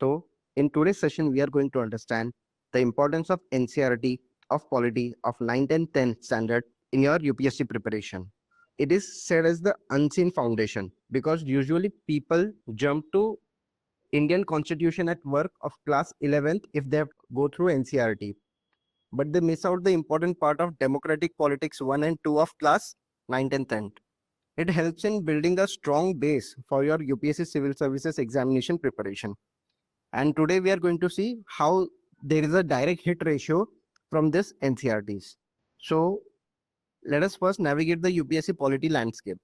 So, in today's session, we are going to understand the importance of NCERT, of polity, of 9th and 10th standard in your UPSC preparation. It is said as the unseen foundation because usually people jump to Indian Constitution at work of class 11th if they go through NCERT, but they miss out the important part of democratic politics 1 and 2 of class 9th and 10th. It helps in building a strong base for your UPSC Civil Services examination preparation. And today we are going to see how there is a direct hit ratio from this NCERTs. So let us first navigate the UPSC polity landscape.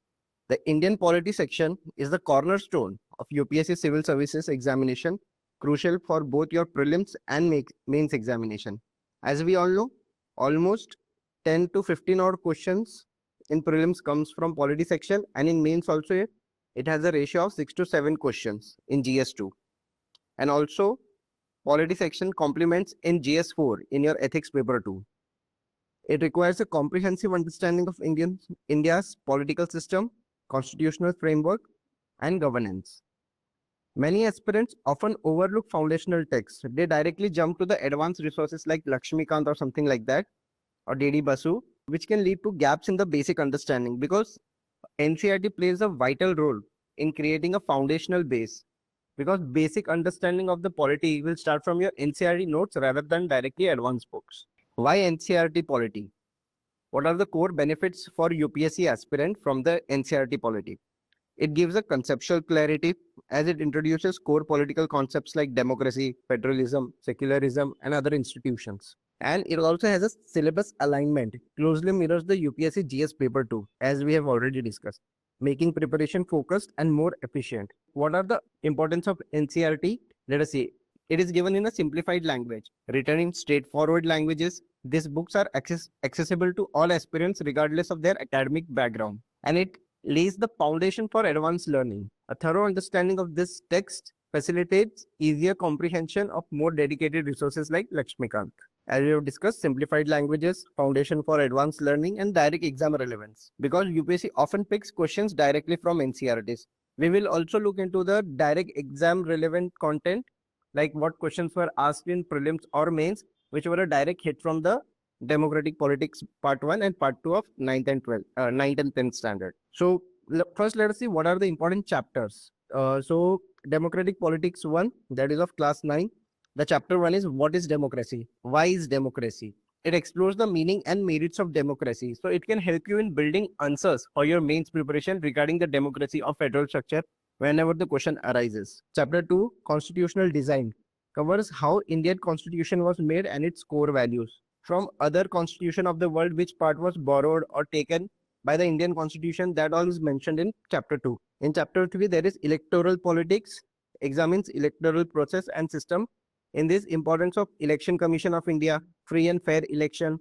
The Indian polity section is the cornerstone of UPSC Civil Services examination, crucial for both your prelims and mains examination. As we all know, almost 10 to 15 odd questions in prelims comes from polity section, and in mains also it has a ratio of 6 to 7 questions in GS2. And also polity section complements in GS4 in your ethics paper 2. It requires a comprehensive understanding of India's political system, constitutional framework, and governance. Many aspirants often overlook foundational texts. They directly jump to the advanced resources like Laxmikanth or something like that, or D.D. Basu, which can lead to gaps in the basic understanding because NCERT plays a vital role in creating a foundational base, because basic understanding of the polity will start from your NCERT notes rather than directly advanced books. Why NCERT polity? What are the core benefits for UPSC aspirant from the NCERT polity? It gives a conceptual clarity as it introduces core political concepts like democracy, federalism, secularism, and other institutions. And it also has a syllabus alignment, closely mirrors the UPSC GS paper 2, as we have already discussed, making preparation focused and more efficient. What are the importance of NCERT? Let us see. It is given in a simplified language, written in straightforward languages. These books are accessible to all aspirants regardless of their academic background, and it lays the foundation for advanced learning. A thorough understanding of this text facilitates easier comprehension of more dedicated resources like Laxmikanth. As we have discussed, simplified languages, foundation for advanced learning, and direct exam relevance. Because UPSC often picks questions directly from NCERTs. We will also look into the direct exam relevant content, like what questions were asked in prelims or mains, which were a direct hit from the democratic politics part 1 and part 2 of 9th and 10th standard. So first let us see what are the important chapters. So democratic politics 1, that is of class 9. The chapter 1 is what is democracy? Why is democracy? It explores the meaning and merits of democracy. So it can help you in building answers for your mains preparation regarding the democracy of federal structure whenever the question arises. Chapter 2, constitutional design, covers how Indian constitution was made and its core values from other constitution of the world, which part was borrowed or taken by the Indian constitution. That all is mentioned in chapter 2. In chapter 3, there is electoral politics, examines electoral process and system. In this, importance of Election Commission of India, free and fair election.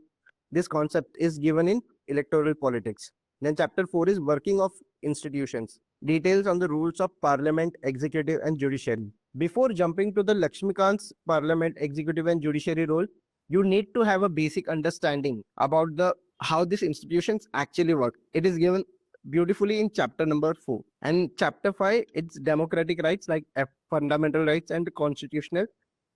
This concept is given in electoral politics. Then chapter 4 is working of institutions, details on the rules of parliament, executive and judiciary. Before jumping to the Laxmikanth's parliament, executive and judiciary role, you need to have a basic understanding about how these institutions actually work. It is given beautifully in chapter number 4. And chapter 5, it's democratic rights like fundamental rights and constitutional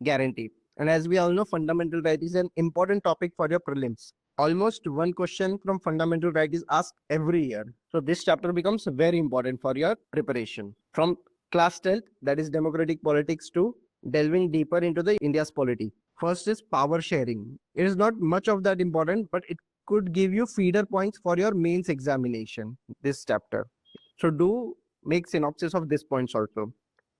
guarantee. And as we all know, fundamental right is an important topic for your prelims. Almost one question from fundamental right is asked every year. So this chapter becomes very important for your preparation. From class 10th, that is democratic politics 2, delving deeper into the India's polity. First is power sharing. It is not much of that important, but it could give you feeder points for your mains examination, this chapter. So do make synopsis of these points also.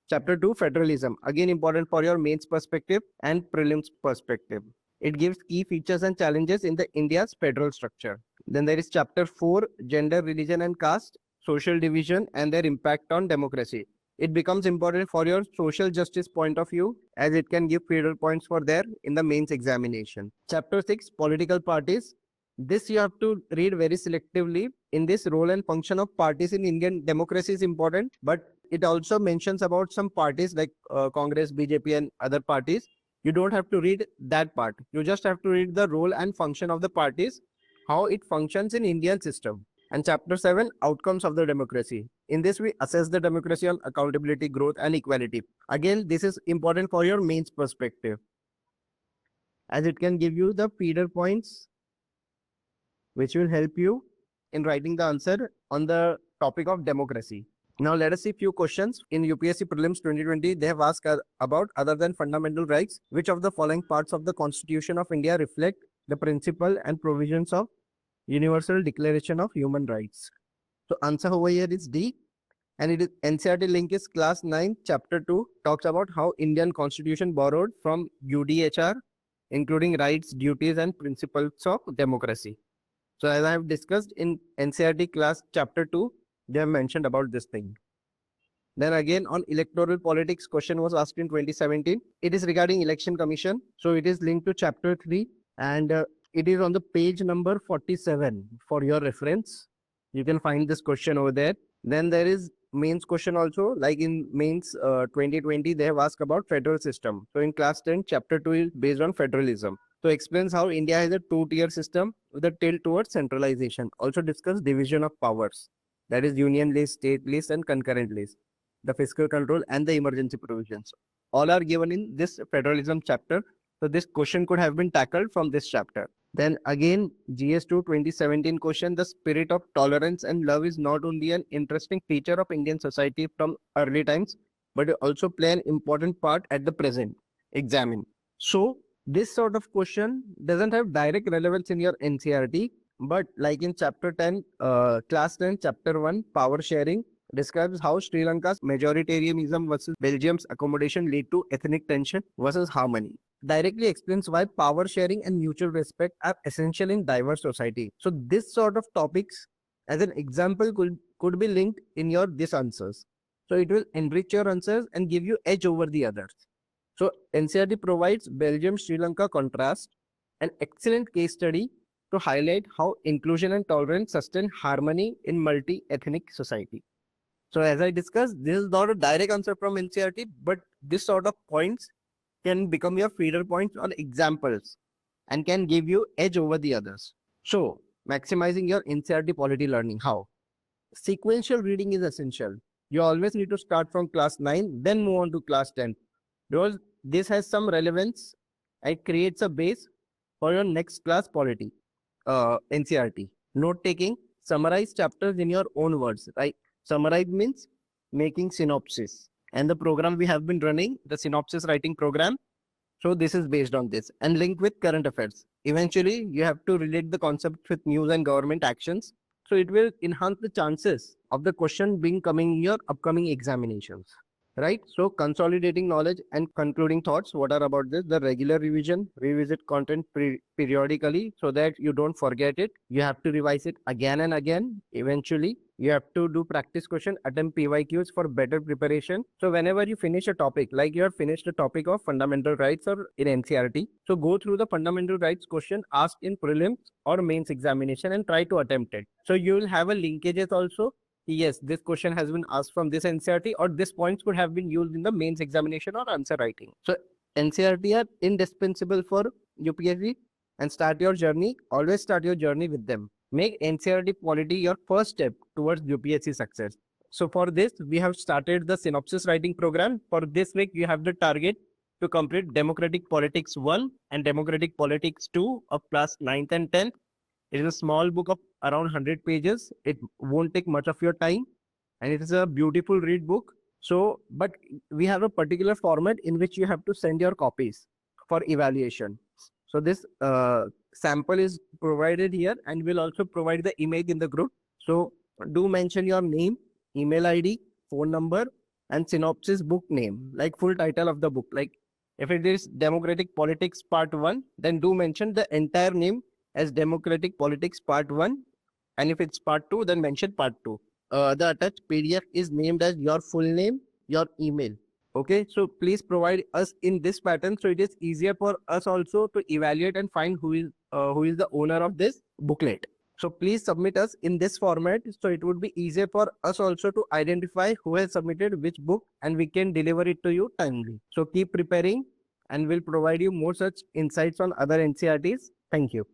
Chapter 2, federalism, again important for your mains perspective and prelims perspective. It gives key features and challenges in the India's federal structure. Then there is chapter 4, gender, religion and caste, social division and their impact on democracy. It becomes important for your social justice point of view, as it can give feeder points for there in the mains examination. Chapter 6, political parties. This you have to read very selectively. In this, role and function of parties in Indian democracy is important, but it also mentions about some parties like Congress, BJP and other parties. You don't have to read that part. You just have to read the role and function of the parties, how it functions in Indian system. And chapter 7, outcomes of the democracy. In this, we assess the democracy on accountability, growth, and equality. Again, this is important for your mains perspective, as it can give you the feeder points which will help you in writing the answer on the topic of democracy. Now let us see few questions. In UPSC Prelims 2020, they have asked about, other than fundamental rights, which of the following parts of the Constitution of India reflect the principle and provisions of Universal Declaration of Human Rights? So answer over here is D. And it is NCERT link is class 9 chapter 2 talks about how Indian Constitution borrowed from UDHR, including rights, duties, and principles of democracy. So as I have discussed in NCERT class chapter 2, they have mentioned about this thing. Then again on electoral politics, question was asked in 2017. It is regarding election commission. So it is linked to chapter 3 and it is on the page number 47 for your reference. You can find this question over there. Then there is mains question also, like in mains 2020, they have asked about federal system. So in class 10, chapter 2 is based on federalism. So explains how India has a two-tier system with a tilt towards centralization. Also discuss division of powers. That is union list, state list, and concurrent list. The fiscal control and the emergency provisions. All are given in this federalism chapter. So this question could have been tackled from this chapter. Then again, GS2 2017 question, the spirit of tolerance and love is not only an interesting feature of Indian society from early times, but it also play an important part at the present. Examine. So this sort of question doesn't have direct relevance in your NCERT, but like in chapter 10, class 10, chapter 1, power sharing, describes how Sri Lanka's majoritarianism versus Belgium's accommodation lead to ethnic tension versus harmony. Directly explains why power sharing and mutual respect are essential in diverse society. So this sort of topics as an example could be linked in your this answers. So it will enrich your answers and give you edge over the others. So NCERT provides Belgium-Sri Lanka contrast, an excellent case study to highlight how inclusion and tolerance sustain harmony in multi-ethnic society. So as I discussed, this is not a direct answer from NCERT, but this sort of points can become your feeder points or examples and can give you edge over the others. So maximizing your NCERT polity learning. How? Sequential reading is essential. You always need to start from class 9, then move on to class 10. Because this has some relevance and creates a base for your next class polity, NCERT. Note taking, summarize chapters in your own words, right? Summarize means making synopsis. And the program we have been running, the synopsis writing program. So this is based on this and link with current affairs. Eventually, you have to relate the concept with news and government actions. So it will enhance the chances of the question being coming in your upcoming examinations. Right? So consolidating knowledge and concluding thoughts. What are about this? The regular revision, revisit content periodically so that you don't forget it. You have to revise it again and again. Eventually, you have to do practice question, attempt PYQs for better preparation. So whenever you finish a topic, like you have finished a topic of fundamental rights or in NCERT, so go through the fundamental rights question asked in prelims or mains examination and try to attempt it. So you will have a linkages also. Yes, this question has been asked from this NCERT or this points could have been used in the mains examination or answer writing. So NCERT are indispensable for UPSC and start your journey. Always start your journey with them. Make NCERT Polity your first step towards UPSC success. So for this, we have started the synopsis writing program. For this week, you have the target to complete Democratic Politics 1 and Democratic Politics 2 of class 9th and 10th. It is a small book of around 100 pages. It won't take much of your time and it is a beautiful read book. So, but we have a particular format in which you have to send your copies for evaluation. So this sample is provided here and we'll also provide the image in the group. So do mention your name, email ID, phone number and synopsis book name, like full title of the book. Like if it is Democratic Politics Part 1, then do mention the entire name as Democratic Politics Part 1. And if it's Part 2, then mention Part 2. The attached PDF is named as your full name, your email. Okay, so please provide us in this pattern so it is easier for us also to evaluate and find who is the owner of this booklet. So please submit us in this format so it would be easier for us also to identify who has submitted which book and we can deliver it to you timely. So keep preparing and we'll provide you more such insights on other NCERTs. Thank you.